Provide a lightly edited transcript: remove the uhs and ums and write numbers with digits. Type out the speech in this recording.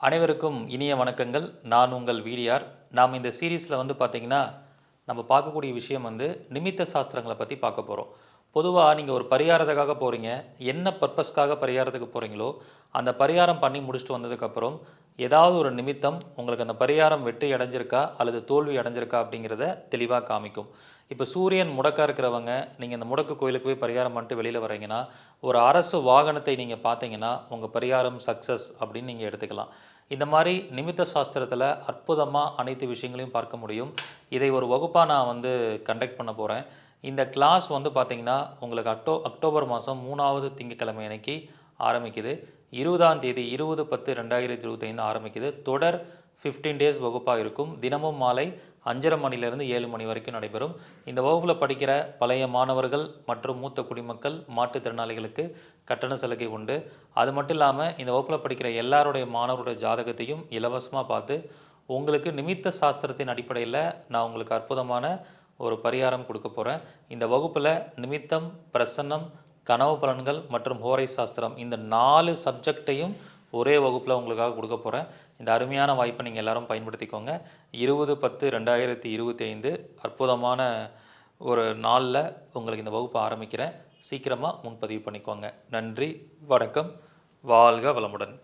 அனைவருக்கும் இனிய வணக்கங்கள். நான் உங்கள் விடிஆர். நாம் இந்த சீரீஸில் பார்த்தீங்கன்னா, நம்ம பார்க்கக்கூடிய விஷயம் நிமித்த சாஸ்திரங்களை பற்றி பார்க்க போகிறோம். பொதுவாக நீங்கள் ஒரு பரிகாரத்துக்காக போகிறீங்க. என்ன பர்பஸ்க்காக பரிகாரத்துக்கு போகிறீங்களோ, அந்த பரிகாரம் பண்ணி முடிச்சுட்டு வந்ததுக்கப்புறம், ஏதாவது ஒரு நிமித்தம் உங்களுக்கு அந்த பரிகாரம் வெற்றி அடைஞ்சிருக்கா அல்லது தோல்வி அடைஞ்சிருக்கா அப்படிங்கிறத தெளிவாக காமிக்கும். இப்போ சூரியன் முடக்கா இருக்கிறவங்க, நீங்கள் இந்த முடக்கு கோயிலுக்கு போய் பரிகாரம் பண்ணிட்டு வெளியில் வரீங்கன்னா, ஒரு அரசு வாகனத்தை நீங்கள் பார்த்தீங்கன்னா, உங்கள் பரிகாரம் சக்ஸஸ் அப்படின்னு நீங்கள் எடுத்துக்கலாம். இந்த மாதிரி நிமித்த சாஸ்திரத்தில் அற்புதமாக அனைத்து விஷயங்களையும் பார்க்க முடியும். இதை ஒரு வகுப்பாக நான் கண்டக்ட் பண்ண போகிறேன். இந்த கிளாஸ் பார்த்தீங்கன்னா, உங்களுக்கு அக்டோபர் மாதம் 3வது திங்கட்கிழமை அன்னைக்கு ஆரம்பிக்குது. 20ஆம் தேதி 20/10/2025 ஆரம்பிக்குது. தொடர் 15 டேஸ் வகுப்பாக இருக்கும். தினமும் மாலை 5:30 மணிலேருந்து 7 மணி வரைக்கும் நடைபெறும். இந்த வகுப்பில் படிக்கிற பழைய மாணவர்கள் மற்றும் மூத்த குடிமக்கள், மாற்றுத்திறனாளிகளுக்கு கட்டண சலுகை உண்டு. அது மட்டும் இல்லாமல் இந்த வகுப்பில் படிக்கிற எல்லாருடைய மாணவருடைய ஜாதகத்தையும் இலவசமாக பார்த்து உங்களுக்கு நிமித்த சாஸ்திரத்தின் அடிப்படையில் நான் உங்களுக்கு அற்புதமான ஒரு பரிகாரம் கொடுக்க போகிறேன். இந்த வகுப்பில் நிமித்தம், பிரசன்னம், கனவு பலன்கள் மற்றும் ஹோரை சாஸ்திரம் இந்த 4 சப்ஜெக்டையும் ஒரே வகுப்பில் உங்களுக்காக கொடுக்க போகிறேன். இந்த அருமையான வாய்ப்பை நீங்கள் எல்லோரும் பயன்படுத்திக்கோங்க. 20/10/2025 அற்புதமான ஒரு நாளில் உங்களுக்கு இந்த வகுப்பை ஆரம்பிக்கிறேன். சீக்கிரமாக முன்பதிவு பண்ணிக்கோங்க. நன்றி, வணக்கம், வாழ்க வளமுடன்.